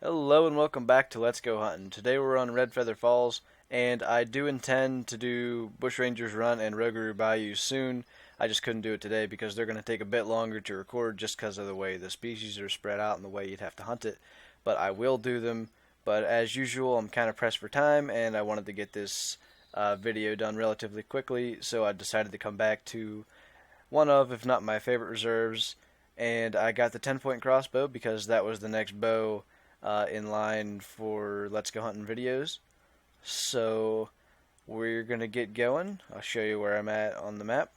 Hello and welcome back to Let's Go Huntin'. Today we're on Redfeather Falls, and I do intend to do Bushrangers Run and Rougarou Bayou soon. I just couldn't do it today because they're going to take a bit longer to record just because of the way the species are spread out and the way you'd have to hunt it. But I will do them. But as usual, I'm kind of pressed for time, and I wanted to get this video done relatively quickly, so I decided to come back to one of, if not my favorite reserves, and I got the TenPoint Crossbow because that was the next bow in line for Let's Go Hunting videos. So we're going to get going. I'll show you where I'm at on the map.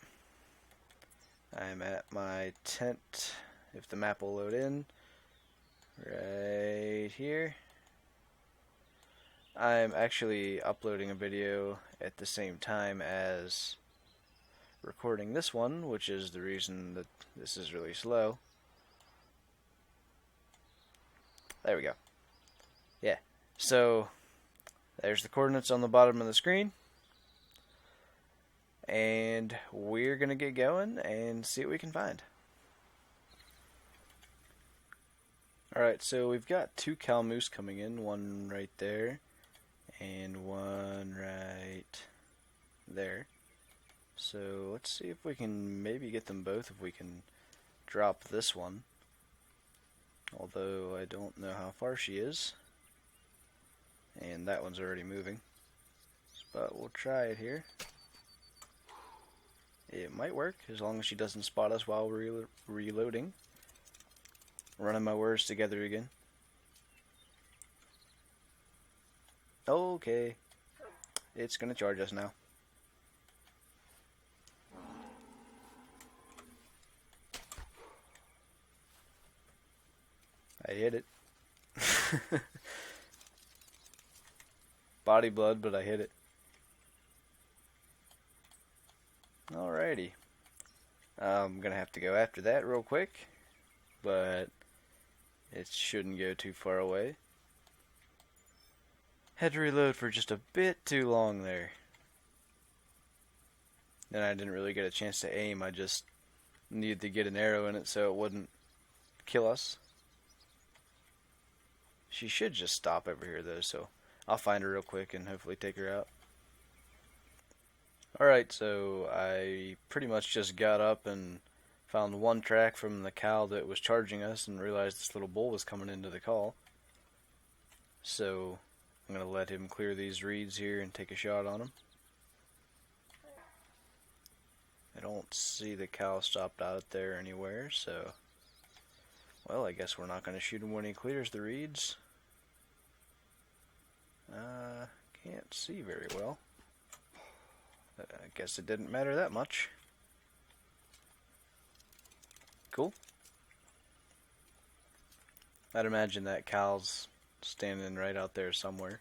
I'm at my tent, if the map will load in, right here. I'm actually uploading a video at the same time as recording this one, which is the reason that this is really slow. There we go. Yeah, so there's the coordinates on the bottom of the screen, and we're gonna get going and see what we can find. Alright, so we've got two cow moose coming in, one right there and one right there. So let's see if we can maybe get them both, if we can drop this one. Although I don't know how far she is. And that one's already moving. But we'll try it here. It might work, as long as she doesn't spot us while we're reloading. Running my words together again. Okay. It's gonna charge us now. I hit it. Body blood, but I hit it. Alrighty. I'm gonna have to go after that real quick, but it shouldn't go too far away. Had to reload for just a bit too long there. Then I didn't really get a chance to aim, I just needed to get an arrow in it so it wouldn't kill us. She should just stop over here though, so I'll find her real quick and hopefully take her out. Alright, so I pretty much just got up and found one track from the cow that was charging us and realized this little bull was coming into the call. So I'm going to let him clear these reeds here and take a shot on him. I don't see the cow stopped out there anywhere, so well, I guess we're not going to shoot him when he clears the reeds. Can't see very well. I guess it didn't matter that much. Cool. I'd imagine that cow's standing right out there somewhere.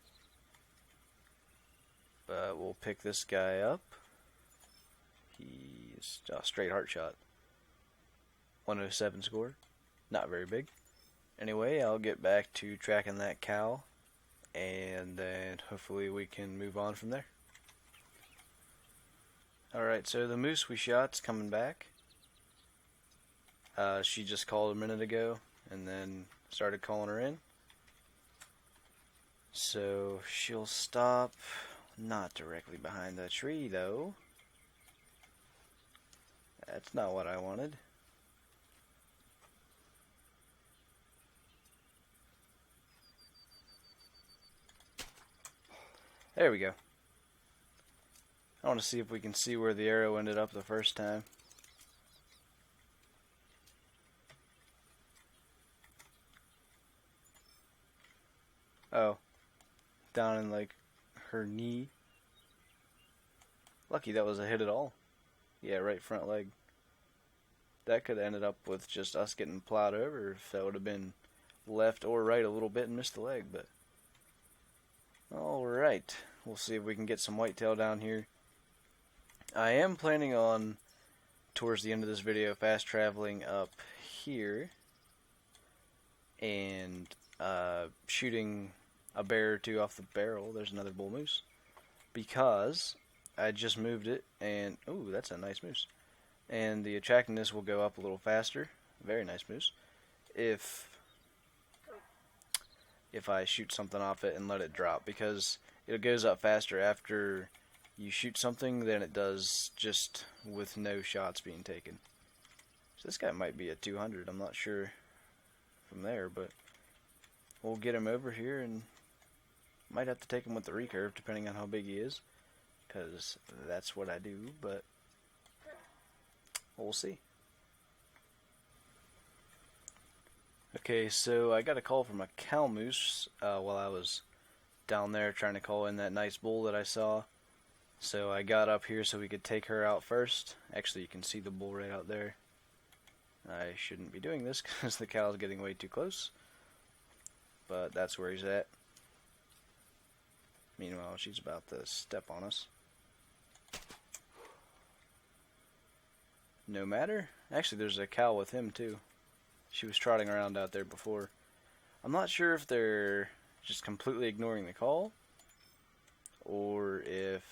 But we'll pick this guy up. He's a straight heart shot. 107 score. Not very big. Anyway, I'll get back to tracking that cow, and then hopefully we can move on from there. Alright, so the moose we shot's coming back. She just called a minute ago and then started calling her in. So she'll stop not directly behind that tree though. That's not what I wanted. There we go. I want to see if we can see where the arrow ended up the first time. Oh, down in like her knee. Lucky that was a hit at all. Yeah, right front leg. That could have ended up with just us getting plowed over if that would have been left or right a little bit and missed the leg, but alright, we'll see if we can get some whitetail down here. I am planning on, towards the end of this video, fast traveling up here and shooting a bear or two off the barrel. There's another bull moose. Because I just moved it, and ooh, that's a nice moose. And the attractiveness will go up a little faster. Very nice moose. If if I shoot something off it and let it drop, because it goes up faster after you shoot something than it does just with no shots being taken. So this guy might be a 200, I'm not sure from there, but we'll get him over here and might have to take him with the recurve depending on how big he is, because that's what I do, but we'll see. Okay, so I got a call from a cow moose while I was down there trying to call in that nice bull that I saw. So I got up here so we could take her out first. Actually, you can see the bull right out there. I shouldn't be doing this because the cow's getting way too close, but that's where he's at. Meanwhile, she's about to step on us. No matter. Actually, there's a cow with him too. She was trotting around out there before. I'm not sure if they're just completely ignoring the call, or if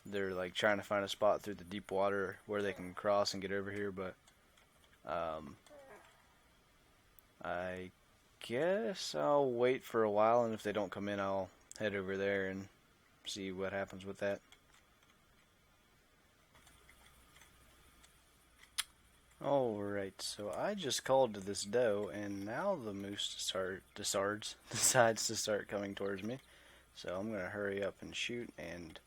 they're like trying to find a spot through the deep water where they can cross and get over here, but I guess I'll wait for a while, and if they don't come in, I'll head over there and see what happens with that. Alright, so I just called to this doe, and now the moose decides to start coming towards me. So I'm going to hurry up and shoot and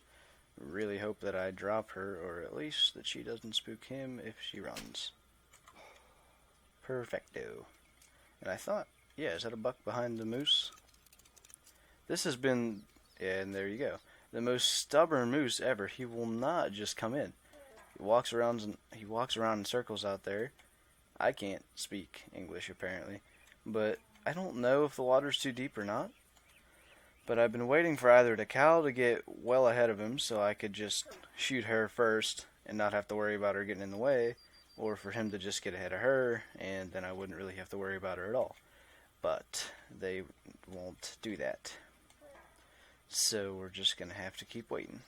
really hope that I drop her, or at least that she doesn't spook him if she runs. Perfecto. And I thought, yeah, is that a buck behind the moose? This has been, yeah, and there you go, the most stubborn moose ever. He will not just come in. He walks around in circles out there. I can't speak English apparently, but I don't know if the water's too deep or not. But I've been waiting for either the cow to get well ahead of him so I could just shoot her first and not have to worry about her getting in the way, or for him to just get ahead of her and then I wouldn't really have to worry about her at all. But they won't do that. So we're just going to have to keep waiting.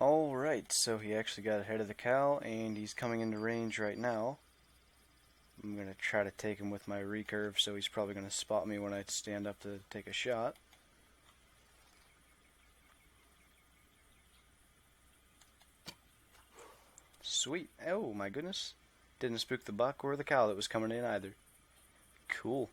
Alright, so he actually got ahead of the cow, and he's coming into range right now. I'm going to try to take him with my recurve, so he's probably going to spot me when I stand up to take a shot. Sweet. Oh my goodness. Didn't spook the buck or the cow that was coming in either. Cool.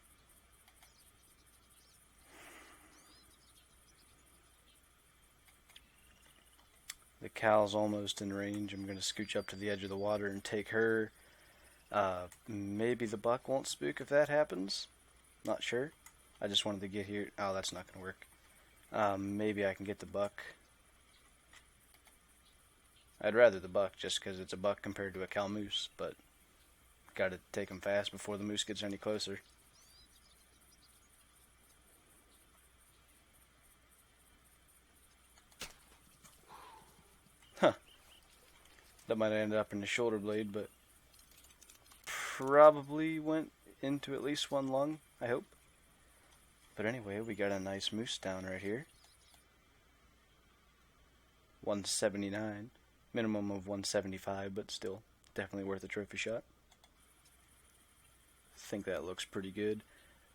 The cow's almost in range. I'm going to scooch up to the edge of the water and take her. Maybe the buck won't spook if that happens. Not sure. I just wanted to get here. Oh, that's not going to work. Maybe I can get the buck. I'd rather the buck just because it's a buck compared to a cow moose, but got to take him fast before the moose gets any closer. Huh. That might have ended up in the shoulder blade, but probably went into at least one lung, I hope. But anyway, we got a nice moose down right here. 179. Minimum of 175, but still definitely worth a trophy shot. I think that looks pretty good.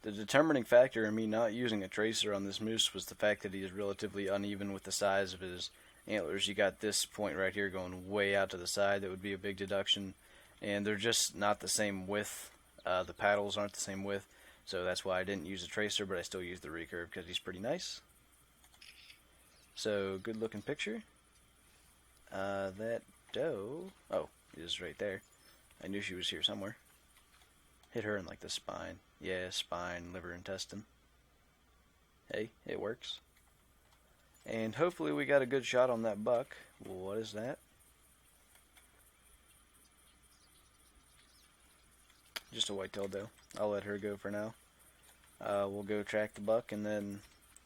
The determining factor in me not using a tracer on this moose was the fact that he is relatively uneven with the size of his antlers. You got this point right here going way out to the side. That would be a big deduction, and they're just not the same width. The paddles aren't the same width, so that's why I didn't use a tracer, but I still used the recurve because he's pretty nice. So good looking picture. That doe, oh, is right there. I knew she was here somewhere. Hit her in like the spine. Yeah, spine, liver, intestine. Hey, it works. And hopefully we got a good shot on that buck. What is that? Just a whitetail doe. I'll let her go for now. We'll go track the buck, and then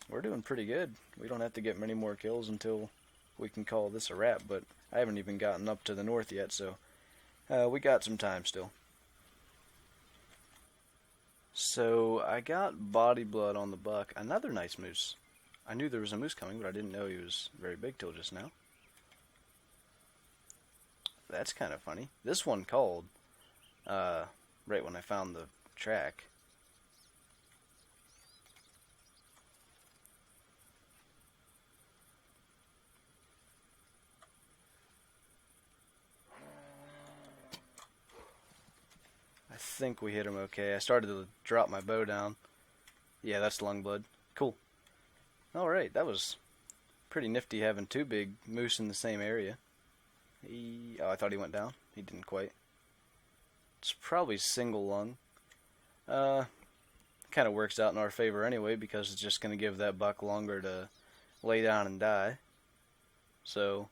we're doing pretty good. We don't have to get many more kills until we can call this a wrap, but I haven't even gotten up to the north yet, so we got some time still. So I got body blood on the buck. Another nice moose. I knew there was a moose coming, but I didn't know he was very big till just now. That's kind of funny. This one called right when I found the track. I think we hit him okay. I started to drop my bow down. Yeah, that's lungblood. Cool. Alright, that was pretty nifty having two big moose in the same area. Oh, I thought he went down. He didn't quite. It's probably single lung. Kind of works out in our favor anyway, because it's just going to give that buck longer to lay down and die. So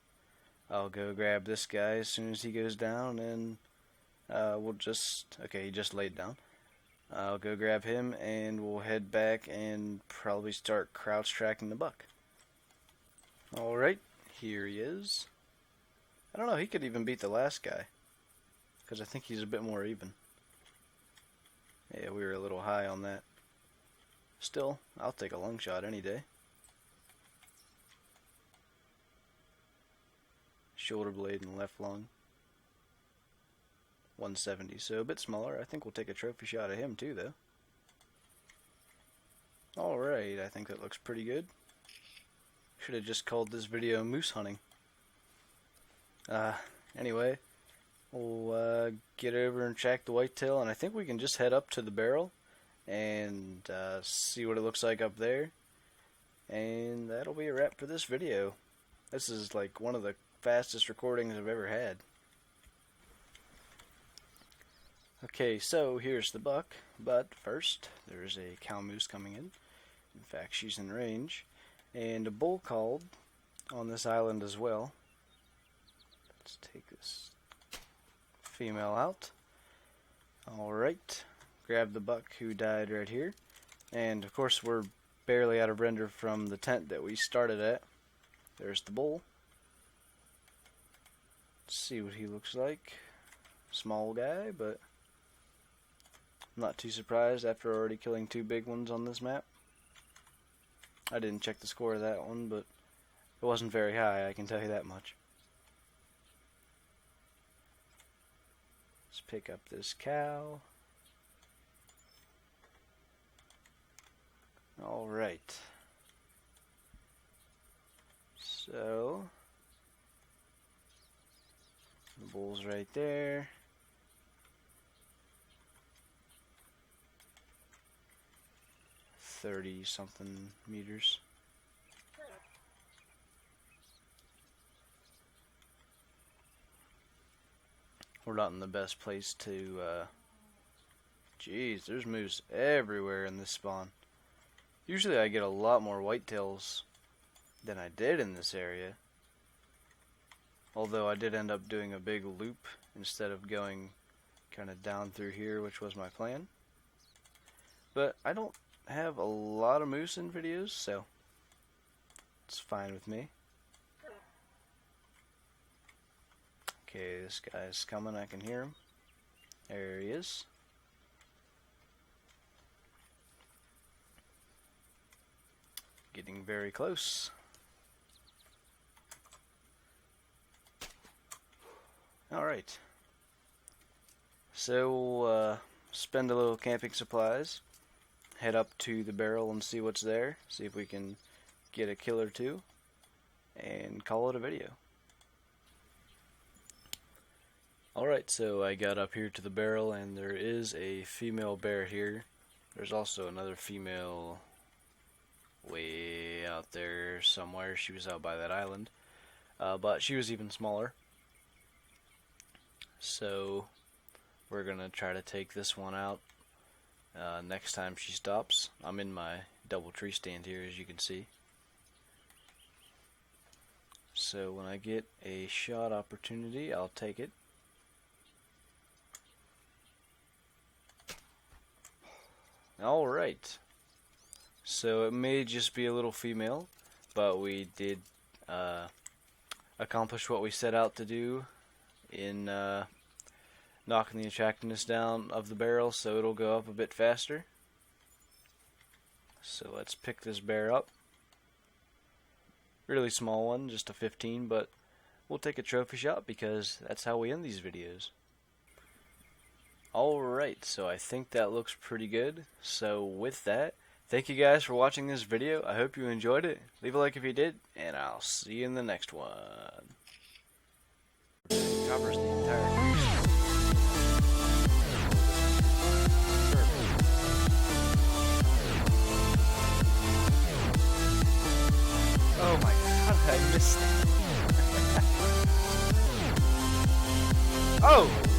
I'll go grab this guy as soon as he goes down, and we'll just... Okay, he just laid down. I'll go grab him, and we'll head back and probably start crouch tracking the buck. Alright, here he is. I don't know, he could even beat the last guy, because I think he's a bit more even. Yeah, we were a little high on that. Still, I'll take a lung shot any day. Shoulder blade and left lung. 170, so a bit smaller. I think we'll take a trophy shot of him too, though. Alright, I think that looks pretty good. Should have just called this video moose hunting. Anyway, we'll get over and track the whitetail, and I think we can just head up to the barrel and see what it looks like up there. And that'll be a wrap for this video. This is like one of the fastest recordings I've ever had. Okay, so here's the buck, but first there's a cow moose coming in. In fact, she's in range, and a bull called on this island as well. Let's take this female out. Alright, grab the buck who died right here, and of course we're barely out of render from the tent that we started at. There's the bull. Let's see what he looks like. Small guy, but I'm not too surprised after already killing two big ones on this map. I didn't check the score of that one, but it wasn't very high, I can tell you that much. Let's pick up this cow. Alright. So, the bull's right there. $30-something meters. We're not in the best place to, Jeez, there's moose everywhere in this spawn. Usually I get a lot more whitetails than I did in this area. Although I did end up doing a big loop instead of going kind of down through here, which was my plan. But I don't have a lot of moose in videos, so it's fine with me. Okay, this guy's coming, I can hear him. There he is. Getting very close. Alright. So we'll spend a little camping supplies. Head up to the barrel and see what's there. See if we can get a kill or two. And call it a video. Alright, so I got up here to the barrel and there is a female bear here. There's also another female way out there somewhere. She was out by that island. But she was even smaller. So we're gonna try to take this one out next time she stops. I'm in my double tree stand here, as you can see. So when I get a shot opportunity, I'll take it. Alright, so it may just be a little female, but we did accomplish what we set out to do in knocking the attractiveness down of the barrel, so it'll go up a bit faster. So let's pick this bear up. Really small one, just a 15, but we'll take a trophy shot because that's how we end these videos. Alright, so I think that looks pretty good. So with that, thank you guys for watching this video. I hope you enjoyed it. Leave a like if you did, and I'll see you in the next one. Covers the entire Oh my god, I missed it. Oh!